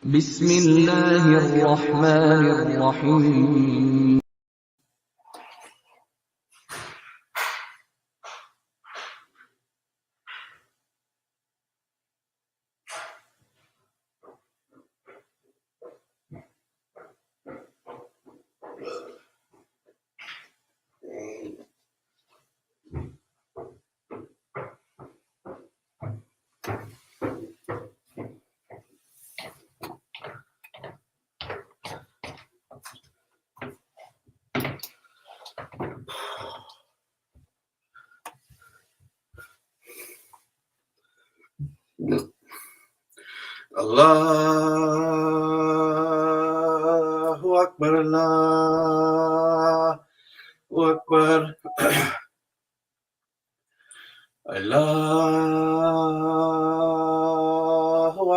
بسم الله الرحمن الرحيم Allahu Akbar, Allahu Akbar. Allahu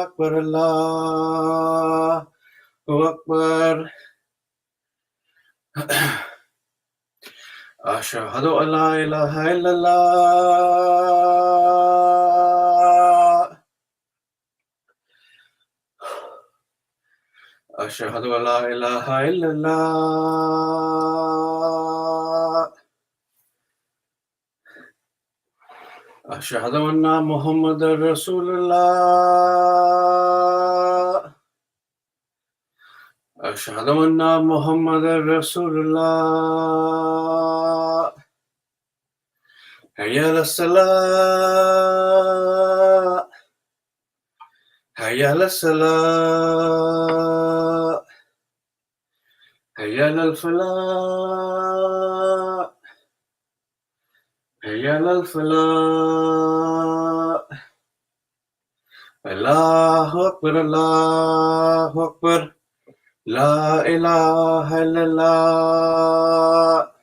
Akbar, Allahu Akbar. Ashhadu an la ilaha illallah. Ashhadu an la ilaha illallah. Ashhadu anna Muhammadar Rasulullah. Ashhadu anna Muhammadar Rasulullah. Hayya ala salah. Hayya ala salah. Hayya ala falah. Hayya ala falah. Allahu Akbar, Allahu Akbar. La ilaha illallah.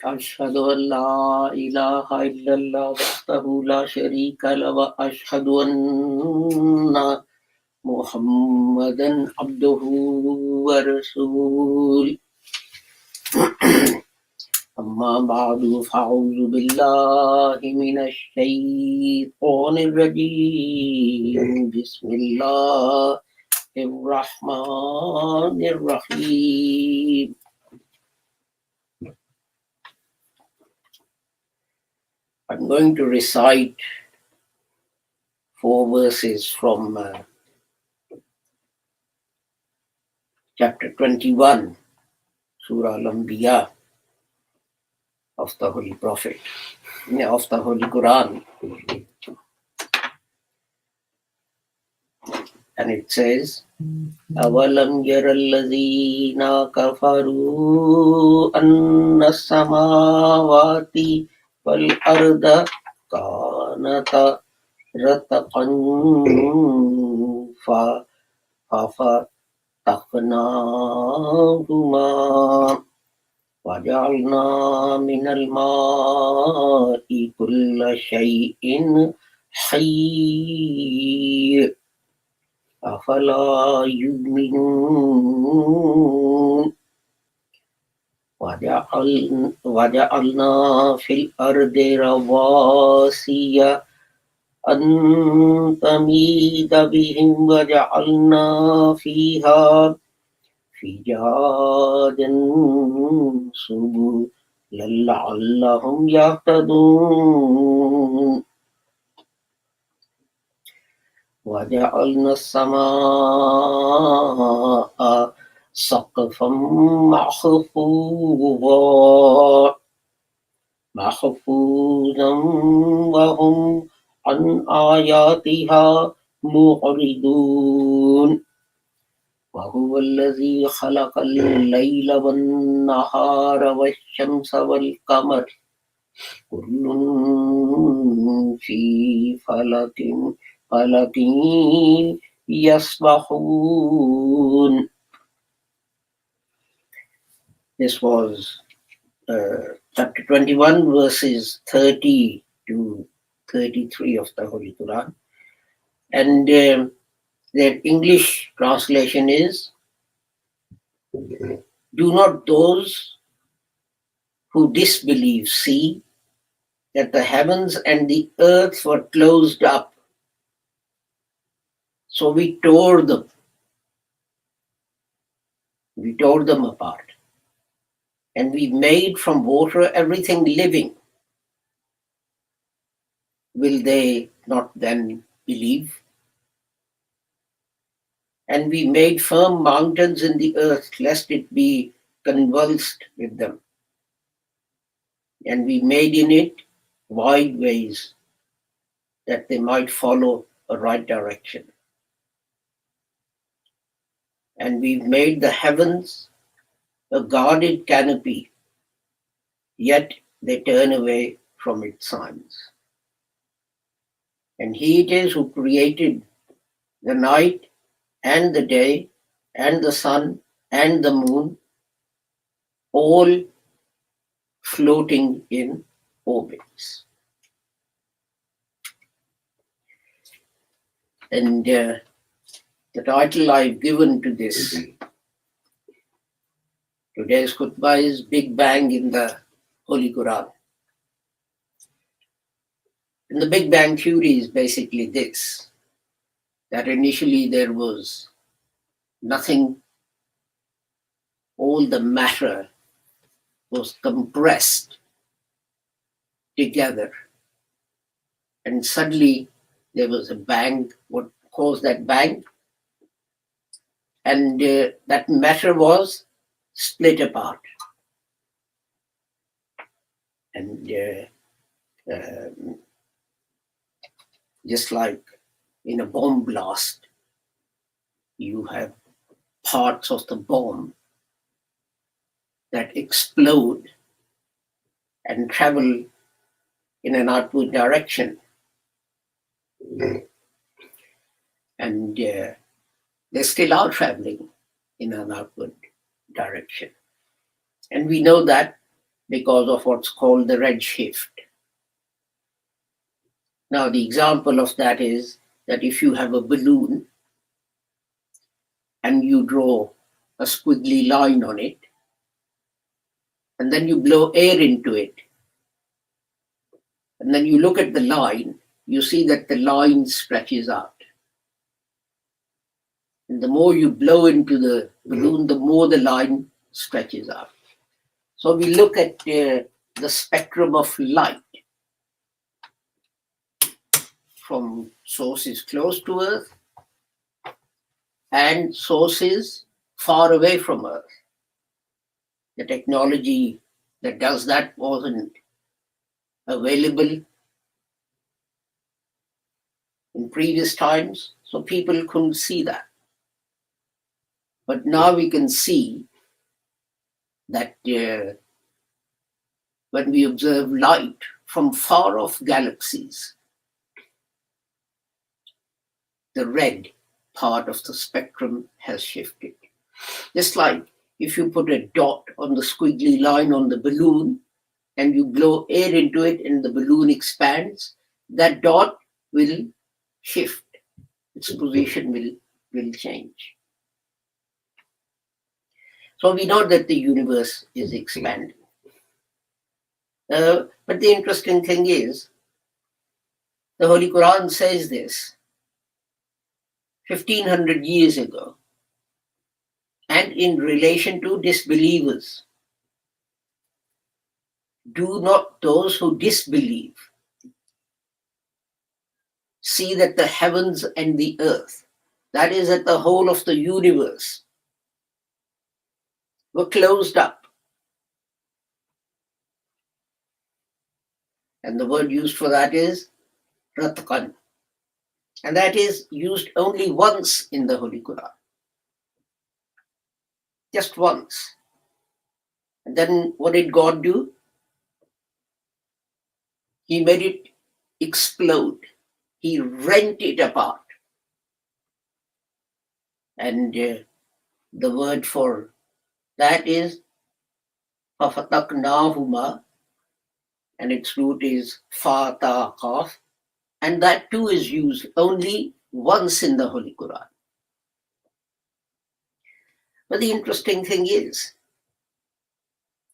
أشهد أن لا إله إلا الله وحده لا شريك له وأشهد أن محمدا عبده ورسوله أما بعد فأعوذ بالله من الشيطان الرجيم بسم الله الرحمن الرحيم I'm going to recite 4 verses from chapter 21, Surah Al-Anbiya of the Holy Prophet, of the Holy Quran. And it says, أَوَلَمْ يَرَ الَّذِينَ كَفَرُوا أَنَّ السَّمَاوَاتِ وَالْأَرْضَ كَانَتَا رَتْقًا فَفَتَقْنَاهُمَا وَجَعَلْنَا مِنَ الْمَاءِ كُلَّ شَيْءٍ حَيٍّ أَفَلَا يُؤْمِنُونَ وَجَعَلْنَا فِي الْأَرْضِ رَوَاسِيَ أَن تَمِيدَ بِهِمْ وَجَعَلْنَا فِيهَا فِجَاجًا سُبُلًا لَعَلَّهُمْ يَهْتَدُونَ وَجَعَلْنَا السَّمَاءَ سَقْفًا محفوظا وهم عن آياتها معرضون وهو الذي خلق الليل والنهار والشمس والقمر كل في فلك يسبحون. This was chapter 21, verses 30 to 33 of the Holy Quran. And their English translation is, do not those who disbelieve see that the heavens and the earth were closed up, so we tore them apart, and we made from water everything living. Will they not then believe? And we made firm mountains in the earth, lest it be convulsed with them. And we made in it wide ways, that they might follow a right direction. And we made the heavens a guarded canopy, yet they turn away from its signs. And he it is who created the night and the day and the sun and the moon, all floating in orbits. And the title I've given to this today's khutbah is Big Bang in the Holy Quran. And the Big Bang theory is basically this, that initially there was nothing, all the matter was compressed together, and suddenly there was a bang. What caused that bang? And that matter was split apart. And just like in a bomb blast, you have parts of the bomb that explode and travel in an outward direction. And they still are traveling in an outward direction. And we know that because of what's called the redshift. Now, the example of that is that if you have a balloon and you draw a squiggly line on it, and then you blow air into it, and then you look at the line, you see that the line stretches out. And the more you blow into the balloon, the more the line stretches out. So we look at the spectrum of light from sources close to Earth and sources far away from Earth. The technology that does that wasn't available in previous times, so people couldn't see that. But now we can see that when we observe light from far off galaxies, the red part of the spectrum has shifted. Just like if you put a dot on the squiggly line on the balloon and you blow air into it and the balloon expands, that dot will shift. Its position will change. So we know that the universe is expanding. But the interesting thing is, the Holy Quran says this 1500 years ago, and in relation to disbelievers. Do not those who disbelieve see that the heavens and the earth, that is, that the whole of the universe, were closed up? And the word used for that is ratqan. And that is used only once in the Holy Quran. Just once. And then what did God do? He made it explode. He rent it apart. And the word for that is فَفَتَقْنَاهُمَا, and its root is fa ta qaf, and that too is used only once in the Holy Quran. But the interesting thing is,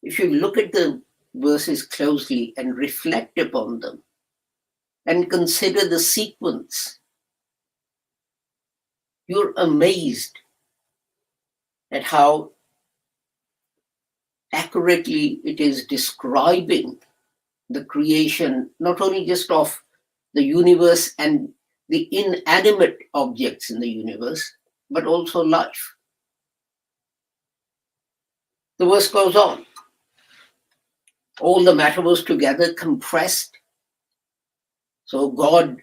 if you look at the verses closely and reflect upon them and consider the sequence, you're amazed at how accurately it is describing the creation, not only just of the universe and the inanimate objects in the universe, but also life. The verse goes on. All the matter was together compressed. So God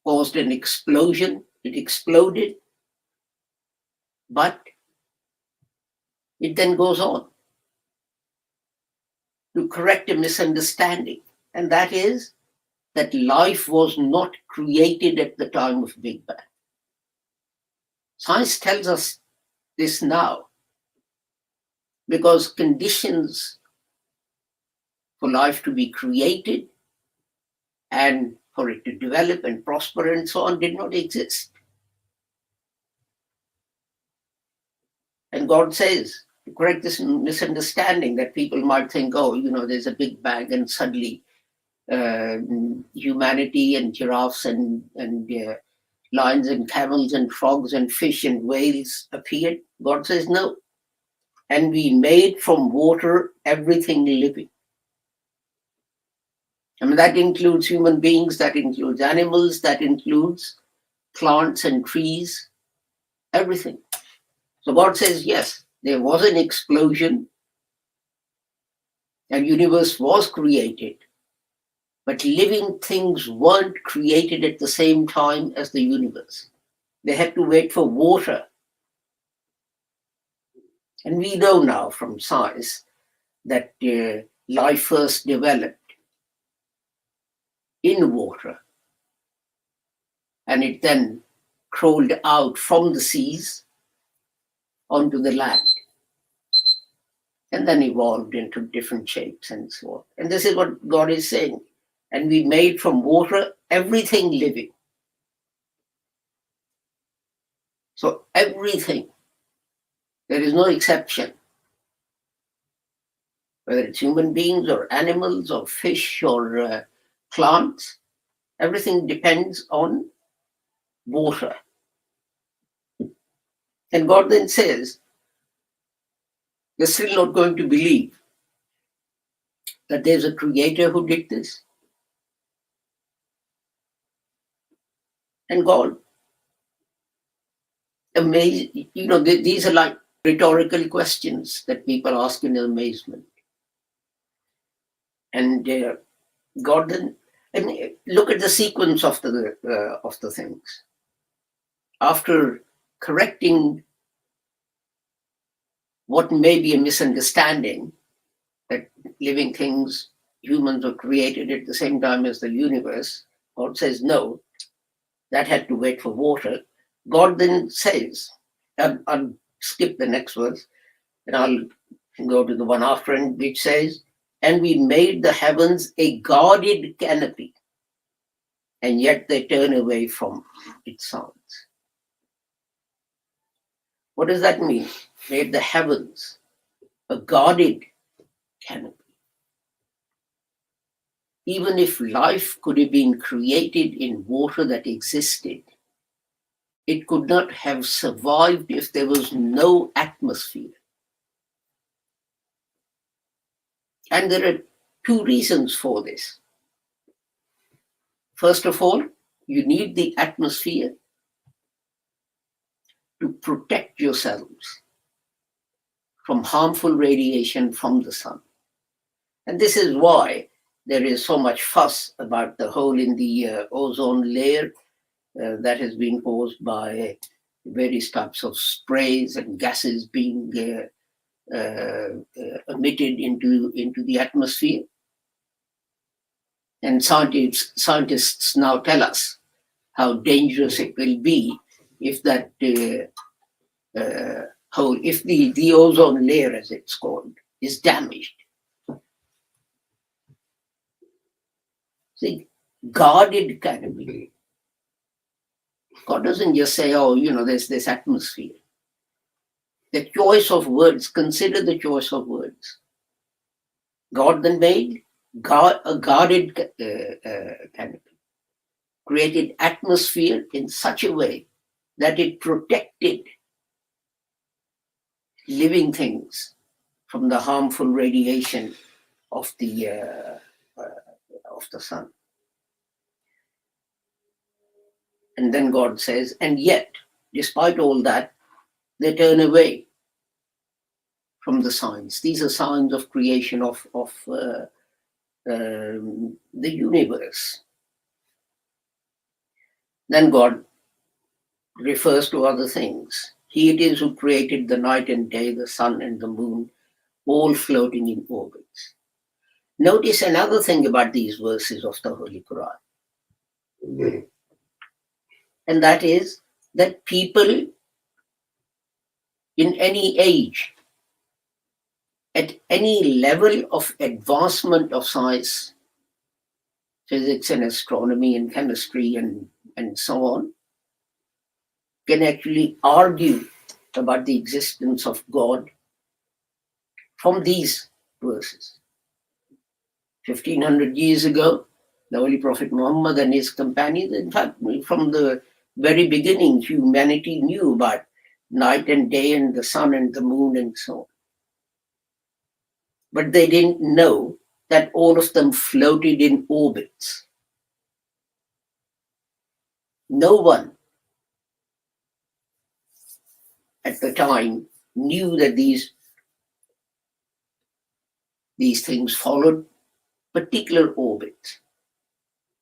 caused an explosion. It exploded. But it then goes on to correct a misunderstanding. And that is that life was not created at the time of Big Bang. Science tells us this now because conditions for life to be created and for it to develop and prosper and so on did not exist. And God says, to correct this misunderstanding that people might think, oh, there's a Big Bang and suddenly humanity and giraffes and lions and camels and frogs and fish and whales appeared. God says no. And we made from water everything living. I mean, that includes human beings, that includes animals, that includes plants and trees, everything. So God says, yes, there was an explosion and universe was created, but living things weren't created at the same time as the universe. They had to wait for water. And we know now from science that life first developed in water, and it then crawled out from the seas onto the land, and then evolved into different shapes and so on. And this is what God is saying. And we made from water everything living. So everything, there is no exception. Whether it's human beings or animals or fish or plants, everything depends on water. And God then says, you're still not going to believe that there's a creator who did this. And God, amazed, these are like rhetorical questions that people ask in amazement. And God then, and look at the sequence of the things. After correcting what may be a misunderstanding, that living things, humans, were created at the same time as the universe, God says no, that had to wait for water. God then says, I'll skip the next verse and I'll go to the one after, and which says, and we made the heavens a guarded canopy, and yet they turn away from its sounds. What does that mean? Made the heavens a guarded canopy. Even if life could have been created in water that existed, it could not have survived if there was no atmosphere. And there are two reasons for this. First of all, you need the atmosphere to protect yourselves from harmful radiation from the sun. And this is why there is so much fuss about the hole in the ozone layer that has been caused by various types of sprays and gases being emitted into the atmosphere. And scientists now tell us how dangerous it will be if that hole, if the ozone layer, as it's called, is damaged. See, guarded canopy. God doesn't just say, oh, there's this atmosphere. The choice of words, consider the choice of words. God then made a guarded canopy, created atmosphere in such a way that it protected living things from the harmful radiation of the sun. And then God says, and yet, despite all that, they turn away from the signs. These are signs of creation of the universe. Then God refers to other things. He it is who created the night and day, the sun and the moon, all floating in orbits. Notice another thing about these verses of the Holy Quran. And that is that people in any age, at any level of advancement of science, physics and astronomy and chemistry and so on, can actually argue about the existence of God from these verses. 1500 years ago, the Holy Prophet Muhammad and his companions, in fact, from the very beginning, humanity knew about night and day and the sun and the moon and so on. But they didn't know that all of them floated in orbits. No one at the time knew that these things followed particular orbits.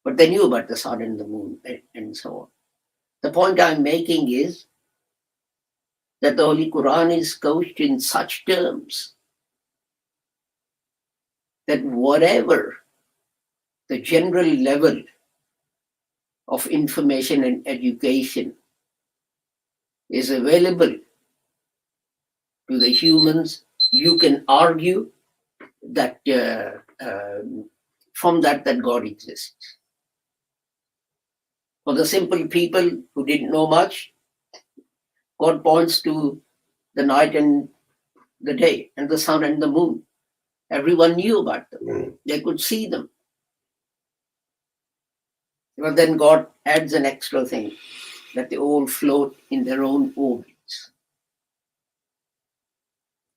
But they knew about the sun and the moon and so on. The point I'm making is that the Holy Quran is couched in such terms that whatever the general level of information and education is available to the humans, you can argue that from that God exists. For the simple people who didn't know much, God points to the night and the day and the sun and the moon. Everyone knew about them. They could see them. But then God adds an extra thing, that they all float in their own orbits.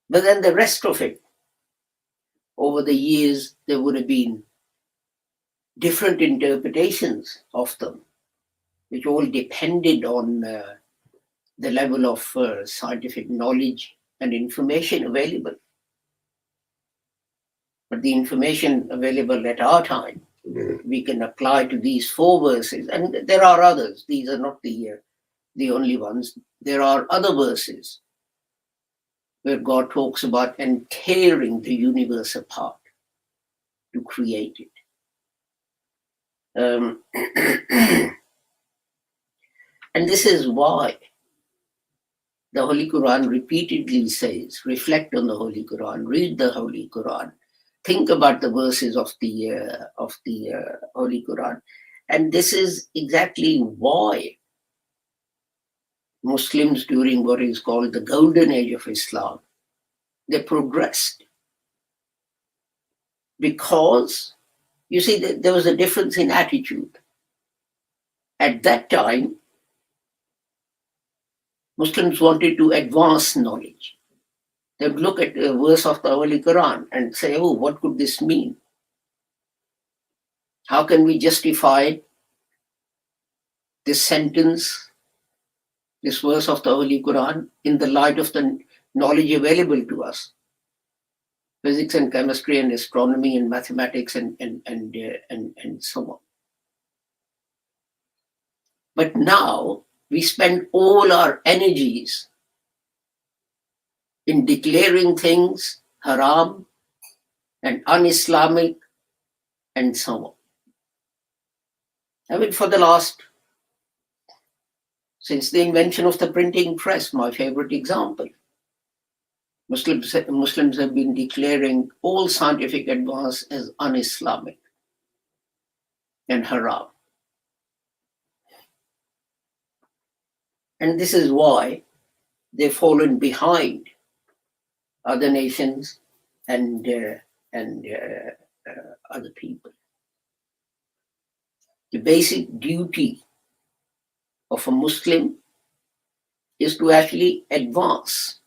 But then the rest of it, over the years, there would have been different interpretations of them, which all depended on the level of scientific knowledge and information available. But the information available at our time, we can apply to these 4 verses. And there are others. These are not the only ones. There are other verses where God talks about and tearing the universe apart to create it. And this is why the Holy Quran repeatedly says, reflect on the Holy Quran, read the Holy Quran, think about the verses of the Holy Quran. And this is exactly why Muslims during what is called the golden age of Islam, they progressed. Because, you see, there was a difference in attitude. At that time, Muslims wanted to advance knowledge. They would look at a verse of the Holy Quran and say, oh, what could this mean? How can we justify this sentence, this verse of the Holy Quran, in the light of the knowledge available to us? Physics and chemistry and astronomy and mathematics and so on. But now we spend all our energies in declaring things haram and un-Islamic and so on. I mean, since the invention of the printing press, my favorite example, Muslims have been declaring all scientific advance as un-Islamic. and haram. And this is why they've fallen behind other nations and other people. The basic duty of a Muslim is to actually advance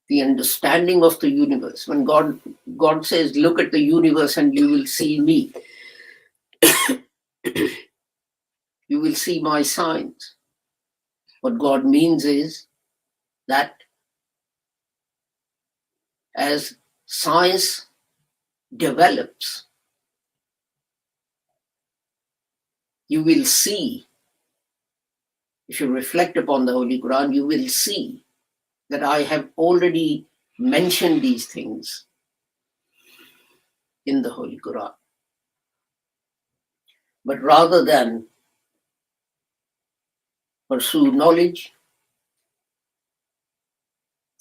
the understanding of the universe. When God says, look at the universe and you will see me, you will see my signs. What God means is that as science develops, you will see, if you reflect upon the Holy Quran, you will see that I have already mentioned these things in the Holy Quran. But rather than pursue knowledge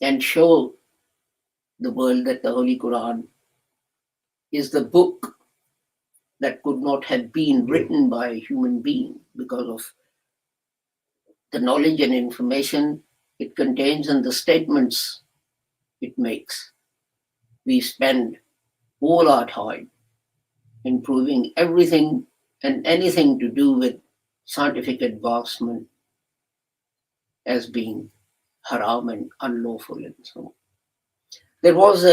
and show the world that the Holy Quran is the book that could not have been written by a human being because of the knowledge and information it contains and the statements it makes. We spend all our time in proving everything and anything to do with scientific advancement as being haram and unlawful and so on. There was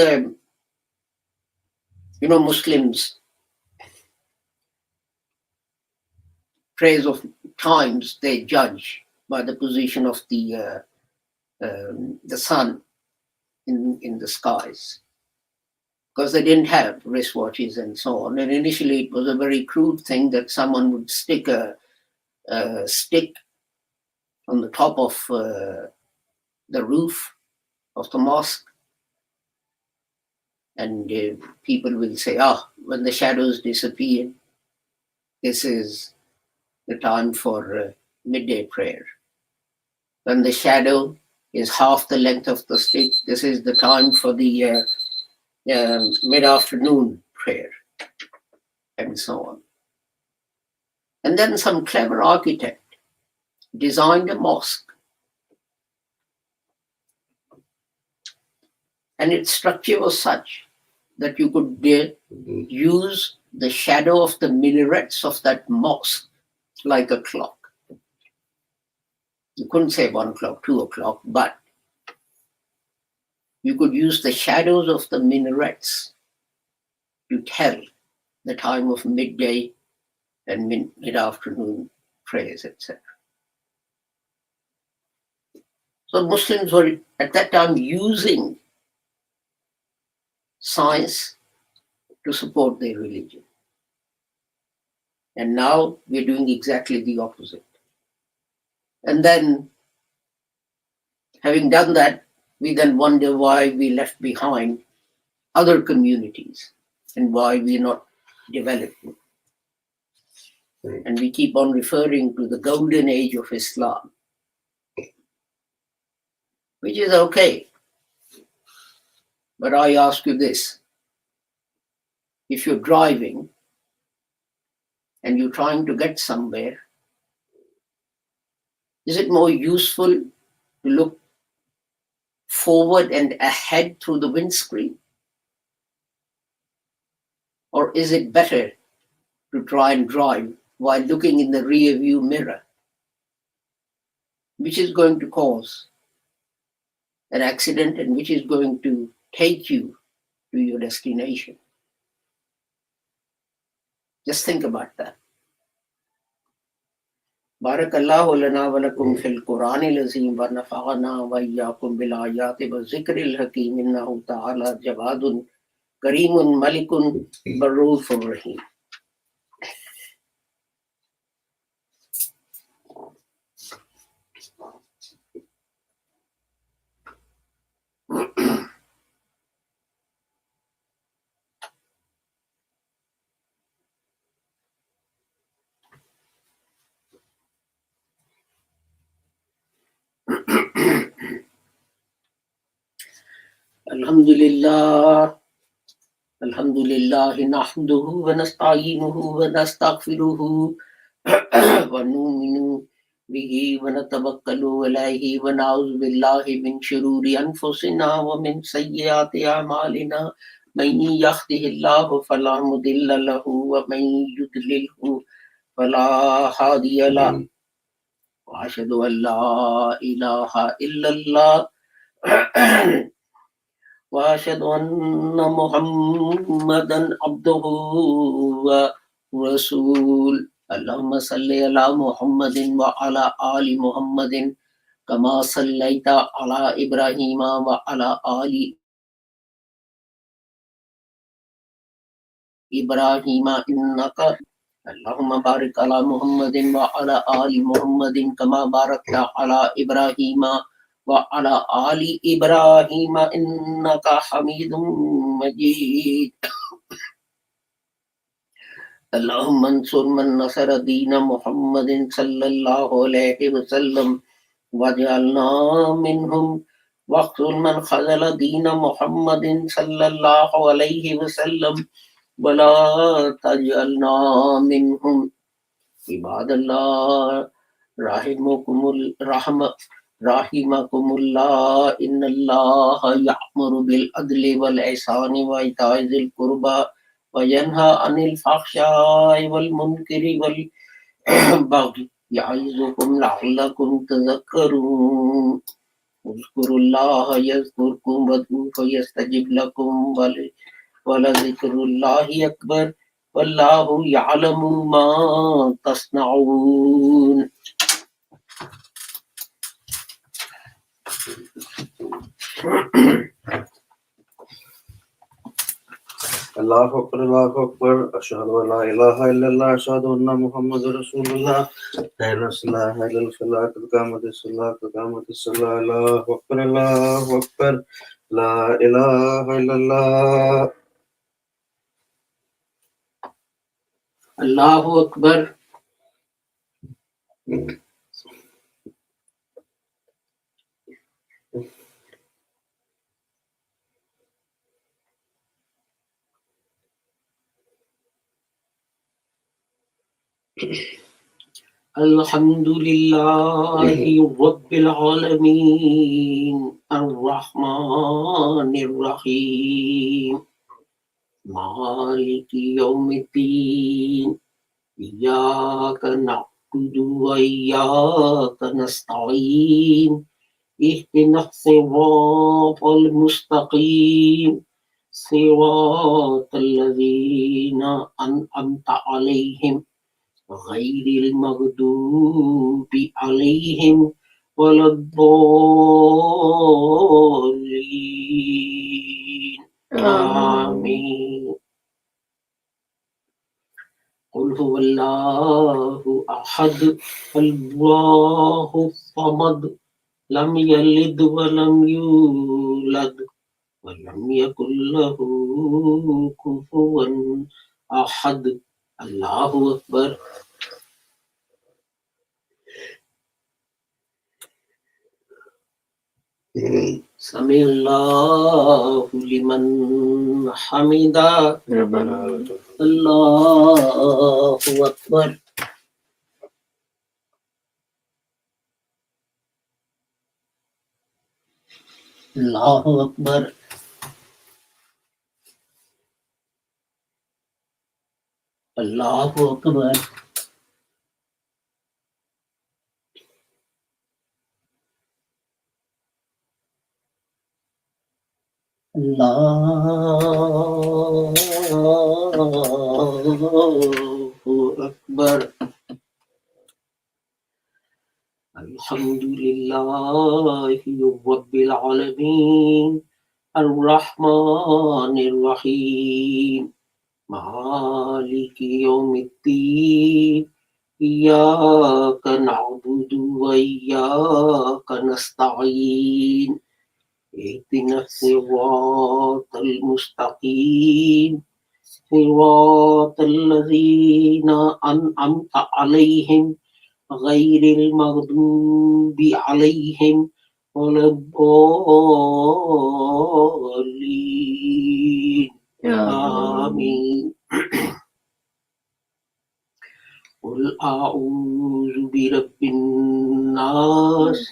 Muslims trace of times they judge by the position of the sun in the skies, because they didn't have wristwatches and so on. And initially it was a very crude thing that someone would stick a stick on the top of the roof of the mosque, and people will say, when the shadows disappear, this is the time for midday prayer. When the shadow is half the length of the stick, this is the time for the mid-afternoon prayer, and so on. And then some clever architect designed a mosque, and its structure was such that you could use the shadow of the minarets of that mosque like a clock. You couldn't say 1 o'clock, 2 o'clock, but you could use the shadows of the minarets to tell the time of midday and mid-afternoon prayers, etc. So Muslims were at that time using science to support their religion. And now we're doing exactly the opposite. And then, having done that, we then wonder why we left behind other communities and why we're not developing. And we keep on referring to the golden age of Islam, which is okay. But I ask you this: if you're driving and you're trying to get somewhere, is it more useful to look forward and ahead through the windscreen? Or is it better to try and drive while looking in the rear view mirror, which is going to cause an accident and which is going to take you to your destination? Just think about that. Barakallahu lana wa lakum fil Quranil Azim wa nafa'ana wa iyyakum bil ayati wa zikril hakim innahu ta'ala jawadun karimun malikun barrufur rahim. Alhamdulillah, Alhamdulillah nahmaduhu wa nasta'inuhu wa nastaghfiruhu wa nu'minu bihi wa natawakkalu alayhi wa na'udzu billahi min shururi anfusina wa min sayyiati a'malina. Man yahdihillahu fala mudilla lahu wa man yudlilhu fala hadiya lahu. Wa ashhadu an la ilaha illallah وأشهد أن محمدا عبده ورسول. اللهم صل على محمد وعلى آل محمد كما صليت على إبراهيم وعلى آل إبراهيم إنك. اللهم بارك على محمد وعلى آل محمد كما باركت على إبراهيم وعلى آل إبراهيم إنك حميد مجيد. اللهم انصر من نصر دين محمد صلى الله عليه وسلم واجعلنا منهم، واقتل من خذل دين محمد صلى الله عليه وسلم ولا تجعلنا منهم. عباد الله رحمكم الله، إن الله يأمر بالعدل والإحسان وإيتاء ذي القربى وينهى عن الفحشاء والمنكر والبغي يعظكم لعلكم تذكرون. اذكروا الله يذكركم وادعوه فيستجب لكم ولذكر الله أكبر والله يعلم ما تصنعون. Allahu Akbar, Allahu Akbar. Ashhadu an la ilaha illallah, ashhadu anna Muhammadur Rasulullah. Hayya salah, hayya salah, qad qamatis salah, qad qamatis salah. Allahu Akbar, Allahu Akbar. La ilaha illallah. Allahu Akbar. Alhamdulillahi Rabbil Alameen Ar-Rahmanir Rahim Maliki Yawmiddin Iyyaka na'budu wa iyyaka nasta'in Ihdinas siratal mustaqim Siratal ladzina an'amta 'alaihim غير المغضوب عليهم ولا الضالين آمين. قل هو الله أحد الله الصمد لم يلد ولم يولد ولم يكن له كفوا أحد. الله أكبر. سمع الله لمن حمده. الله أكبر. الله أكبر. الله أكبر. الله أكبر. الحمد لله رب العالمين الرحمن الرحيم مالك يوم الدين إياك نعبد وإياك نستعين اهدنا الصراط المستقيم صراط الذين أنعمت عليهم غير المغضوب عليهم ولا الضالين آمين. قل أعوذ برب الناس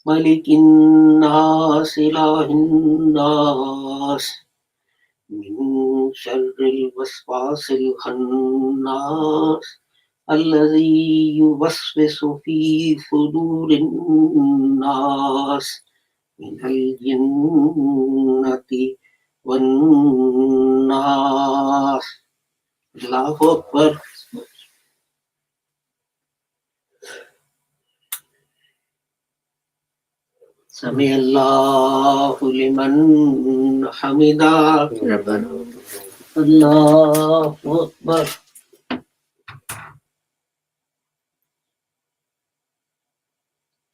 ملك الناس إله الناس من شر الوسواس الخناس الذي يوسوس في صدور الناس من الجنة والناس. الله أكبر. سمع الله لمن حمده ربنا. الله أكبر.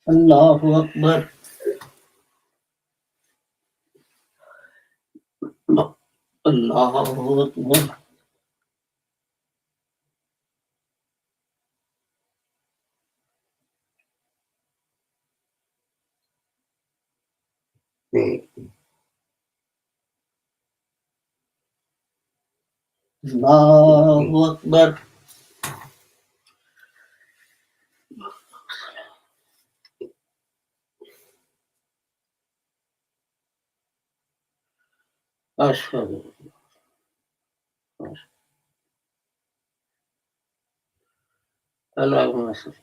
الله أكبر. الله أكبر. الله أكبر. أشهد. اللهم صل.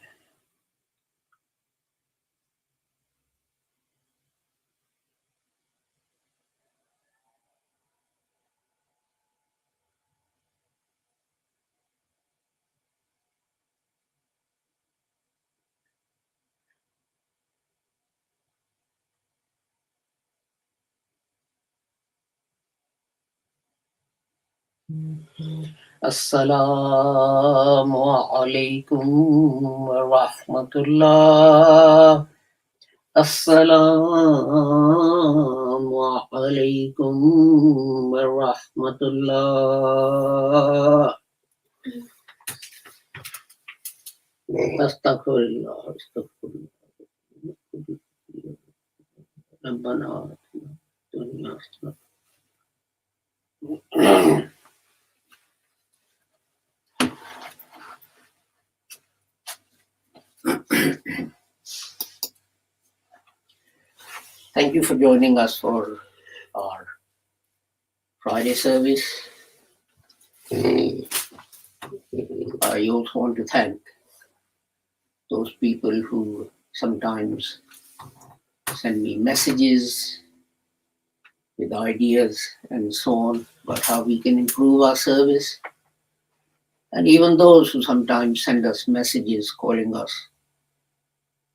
السلام عليكم ورحمة الله. السلام عليكم ورحمة الله. أستغفر الله. أستغفر الله. ربنا آتنا في الدنيا حسنة. Thank you for joining us for our Friday service. I also want to thank those people who sometimes send me messages with ideas and so on about how we can improve our service. And even those who sometimes send us messages calling us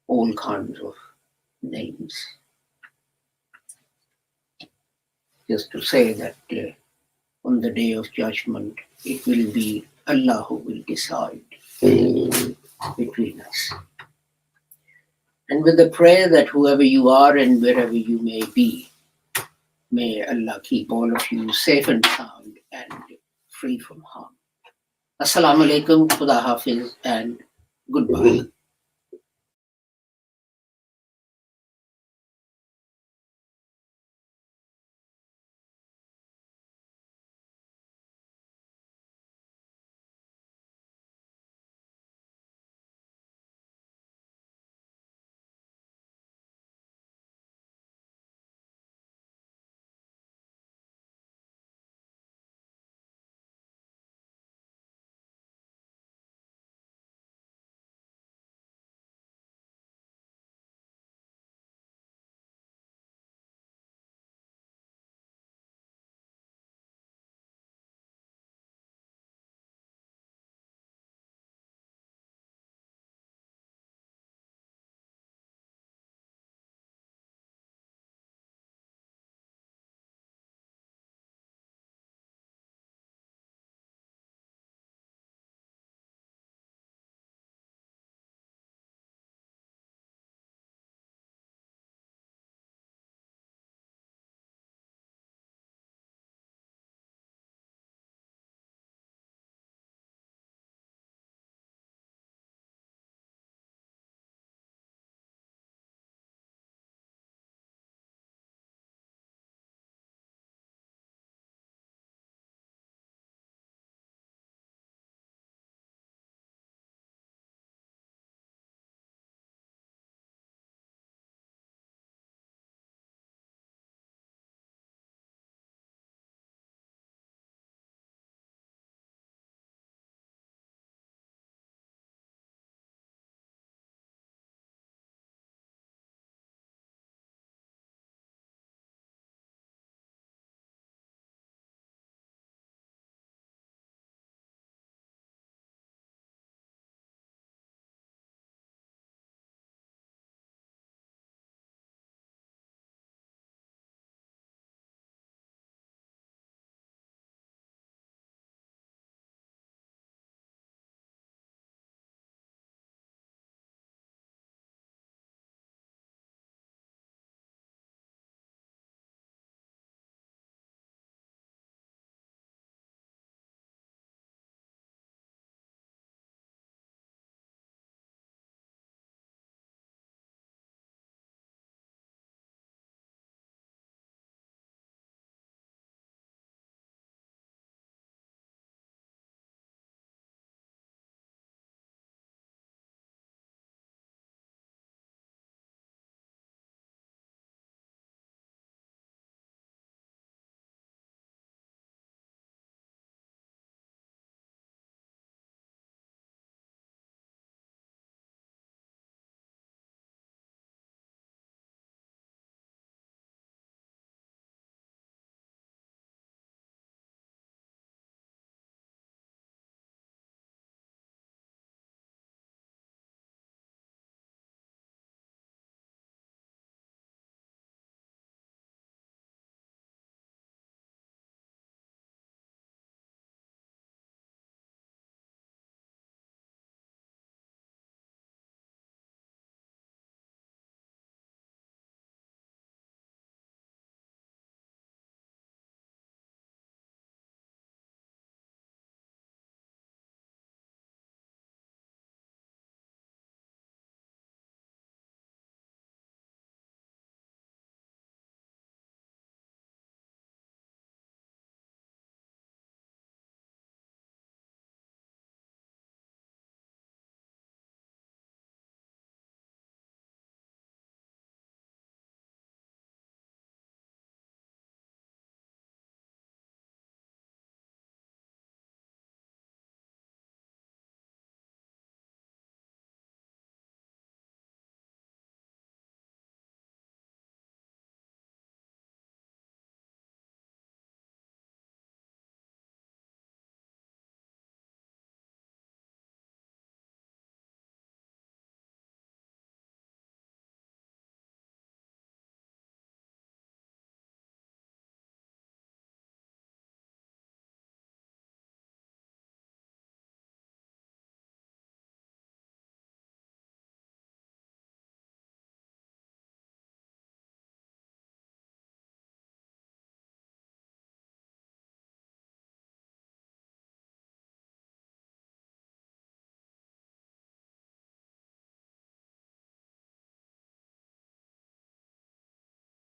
all kinds of names. Just to say that on the day of judgment, it will be Allah who will decide between us. And with the prayer that whoever you are and wherever you may be, may Allah keep all of you safe and sound and free from harm. Assalamu alaikum, Khuda Hafiz, and goodbye.